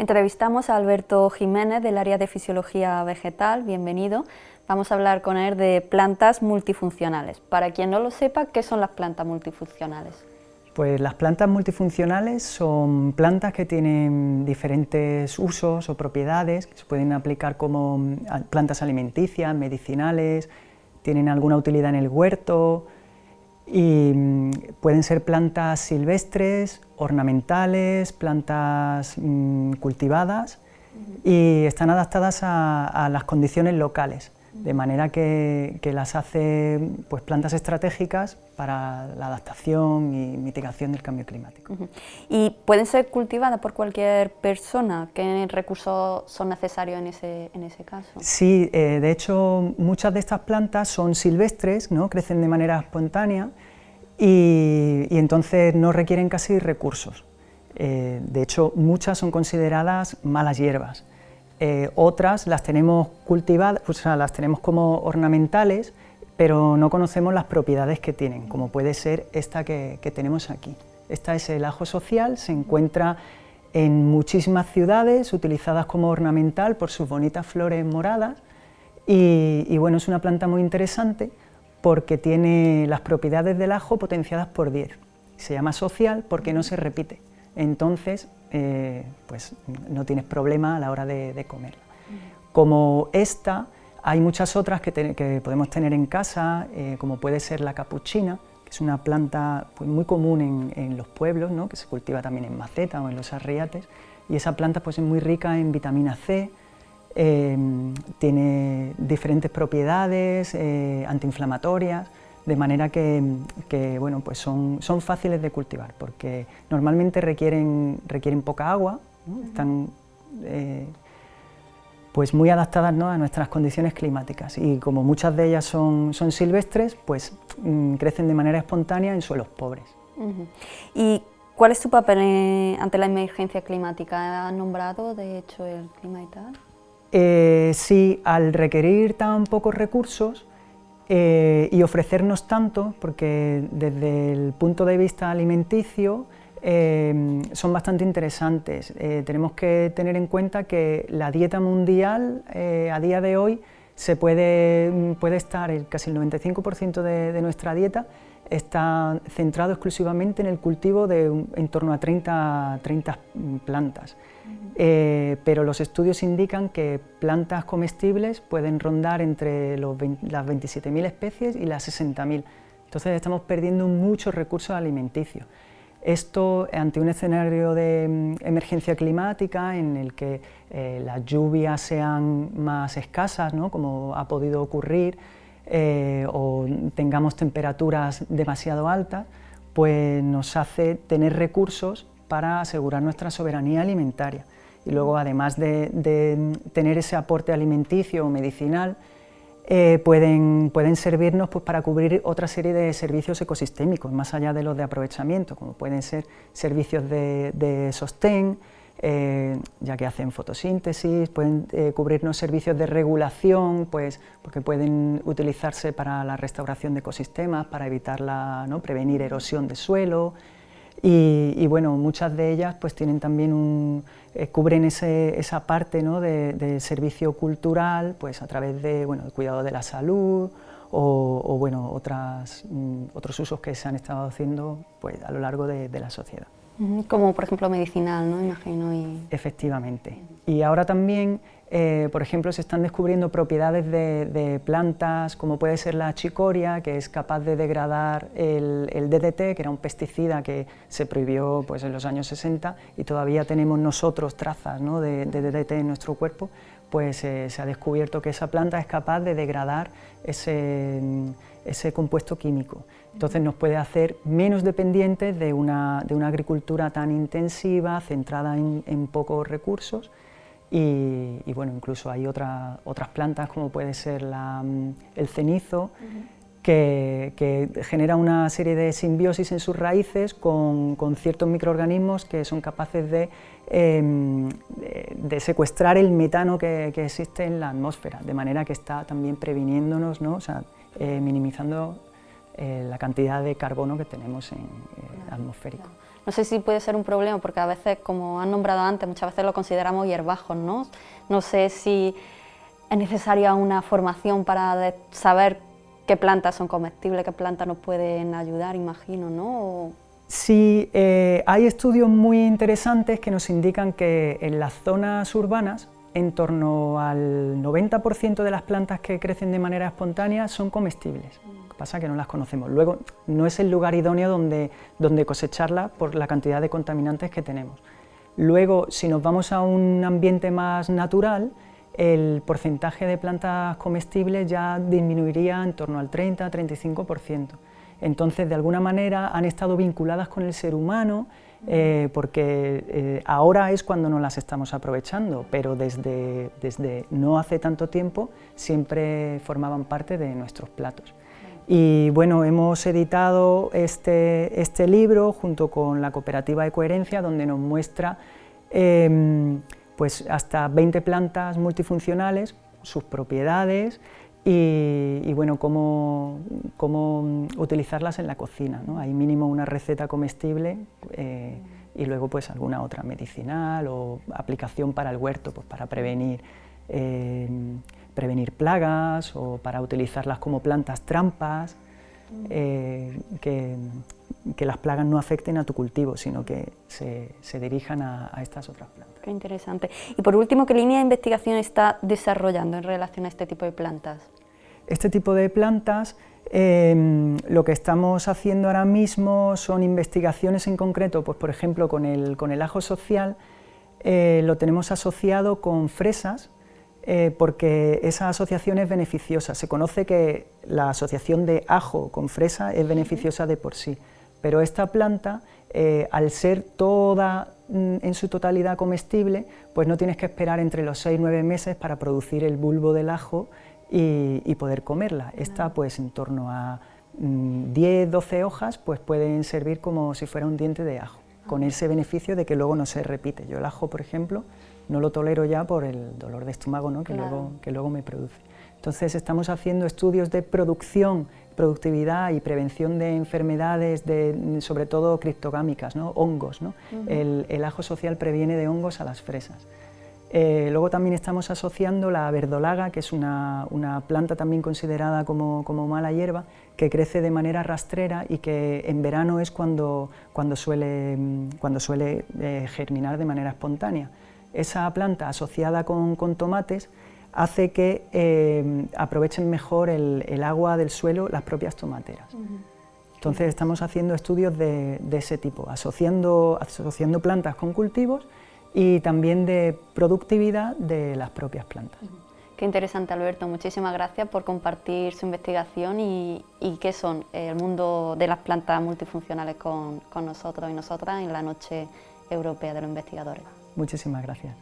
Entrevistamos a Alberto Jiménez del área de Fisiología Vegetal, bienvenido. Vamos a hablar con él de plantas multifuncionales. Para quien no lo sepa, ¿qué son las plantas multifuncionales? Pues las plantas multifuncionales son plantas que tienen diferentes usos o propiedades, que se pueden aplicar como plantas alimenticias, medicinales, tienen alguna utilidad en el huerto y pueden ser plantas silvestres, ornamentales, plantas cultivadas y están adaptadas a las condiciones locales, de manera que las hace pues, plantas estratégicas para la adaptación y mitigación del cambio climático. ¿Y pueden ser cultivadas por cualquier persona? ¿Qué recursos son necesarios en ese caso? Sí, de hecho muchas de estas plantas son silvestres, ¿no? Crecen de manera espontánea y entonces no requieren casi recursos. De hecho muchas son consideradas malas hierbas. Otras las tenemos cultivadas, o sea, las tenemos como ornamentales, pero no conocemos las propiedades que tienen, como puede ser esta que tenemos aquí. Esta es el ajo social, se encuentra en muchísimas ciudades, utilizadas como ornamental por sus bonitas flores moradas, y bueno, es una planta muy interesante porque tiene las propiedades del ajo potenciadas por 10. Se llama social porque no se repite. Entonces, pues no tienes problema a la hora de comerla. Como esta, hay muchas otras que podemos tener en casa, como puede ser la capuchina, que es una planta pues, muy común en los pueblos, ¿no? Que se cultiva también en maceta o en los arriates, y esa planta pues, es muy rica en vitamina C, tiene diferentes propiedades antiinflamatorias, de manera que bueno, pues son fáciles de cultivar, porque normalmente requieren poca agua, ¿no? Están pues muy adaptadas, ¿no? a nuestras condiciones climáticas, y como muchas de ellas son silvestres, pues crecen de manera espontánea en suelos pobres. ¿Y cuál es su papel ante la emergencia climática? ¿Ha nombrado, de hecho, el clima y tal? Sí, al requerir tan pocos recursos, y ofrecernos tanto, porque desde el punto de vista alimenticio son bastante interesantes. Tenemos que tener en cuenta que la dieta mundial a día de hoy puede estar, casi el 95% de nuestra dieta está centrado exclusivamente en el cultivo de en torno a 30 plantas. Pero los estudios indican que plantas comestibles pueden rondar entre las 27.000 especies y las 60.000. Entonces estamos perdiendo muchos recursos alimenticios. Esto ante un escenario de emergencia climática en el que las lluvias sean más escasas, ¿no? Como ha podido ocurrir, o tengamos temperaturas demasiado altas, pues nos hace tener recursos para asegurar nuestra soberanía alimentaria. Y luego, además de tener ese aporte alimenticio o medicinal, pueden servirnos pues, para cubrir otra serie de servicios ecosistémicos, más allá de los de aprovechamiento, como pueden ser servicios de sostén, ya que hacen fotosíntesis, pueden cubrirnos servicios de regulación, pues, porque pueden utilizarse para la restauración de ecosistemas, para evitar ¿no? prevenir erosión de suelo. Y bueno, muchas de ellas pues tienen también cubren esa parte, ¿no? de servicio cultural, pues a través de bueno, el cuidado de la salud o bueno, otros usos que se han estado haciendo pues, a lo largo de la sociedad. Como por ejemplo medicinal, ¿no? Imagino. Efectivamente. Y ahora también, por ejemplo, se están descubriendo propiedades de plantas, como puede ser la chicoria, que es capaz de degradar el DDT, que era un pesticida que se prohibió pues, en los años 60, y todavía tenemos nosotros trazas, ¿no? de DDT en nuestro cuerpo. Pues se ha descubierto que esa planta es capaz de degradar ese compuesto químico. Entonces nos puede hacer menos dependientes de una agricultura tan intensiva, centrada en pocos recursos, y bueno, incluso hay otras plantas como puede ser el cenizo, que genera una serie de simbiosis en sus raíces con ciertos microorganismos que son capaces de secuestrar el metano que existe en la atmósfera, de manera que está también previniéndonos, ¿no? O sea, minimizando la cantidad de carbono que tenemos en atmosférico. No sé si puede ser un problema, porque a veces, como han nombrado antes, muchas veces lo consideramos hierbajos, ¿no? No sé si es necesaria una formación para saber qué plantas son comestibles, qué plantas nos pueden ayudar, imagino, ¿no? Sí, hay estudios muy interesantes que nos indican que en las zonas urbanas, en torno al 90% de las plantas que crecen de manera espontánea son comestibles. Lo que pasa es que no las conocemos. Luego, no es el lugar idóneo donde cosecharlas por la cantidad de contaminantes que tenemos. Luego, si nos vamos a un ambiente más natural, el porcentaje de plantas comestibles ya disminuiría en torno al 30-35%. Entonces, de alguna manera, han estado vinculadas con el ser humano, porque ahora es cuando no las estamos aprovechando, pero desde no hace tanto tiempo siempre formaban parte de nuestros platos. Y bueno, hemos editado este libro junto con la cooperativa Ecoherencia, donde nos muestra pues hasta 20 plantas multifuncionales, sus propiedades y bueno, cómo utilizarlas en la cocina, ¿no? Hay mínimo una receta comestible y luego pues alguna otra medicinal o aplicación para el huerto, pues para prevenir plagas o para utilizarlas como plantas trampas, que las plagas no afecten a tu cultivo, sino que se dirijan a estas otras plantas. Qué interesante. Y por último, ¿qué línea de investigación está desarrollando en relación a este tipo de plantas? Este tipo de plantas, lo que estamos haciendo ahora mismo son investigaciones en concreto, pues por ejemplo con el ajo social, lo tenemos asociado con fresas, porque esa asociación es beneficiosa. Se conoce que la asociación de ajo con fresa es beneficiosa de por sí, pero esta planta, al ser toda en su totalidad comestible, pues no tienes que esperar entre los 6 y 9 meses para producir el bulbo del ajo y poder comerla. Esta, pues en torno a 10-12 hojas, pues pueden servir como si fuera un diente de ajo, con ese beneficio de que luego no se repite. Yo el ajo, por ejemplo, no lo tolero ya por el dolor de estómago, ¿no? que luego me produce. Entonces estamos haciendo estudios de productividad y prevención de enfermedades, sobre todo criptogámicas, ¿no? Hongos, ¿no? El ajo social previene de hongos a las fresas. Luego también estamos asociando la verdolaga, que es una planta también considerada como mala hierba, que crece de manera rastrera y que en verano es cuando suele germinar de manera espontánea. Esa planta asociada con tomates hace que aprovechen mejor el agua del suelo las propias tomateras. Entonces estamos haciendo estudios de ese tipo, asociando plantas con cultivos y también de productividad de las propias plantas. Qué interesante, Alberto. Muchísimas gracias por compartir su investigación y qué son el mundo de las plantas multifuncionales con nosotros y nosotras en la Noche Europea de los Investigadores. Muchísimas gracias.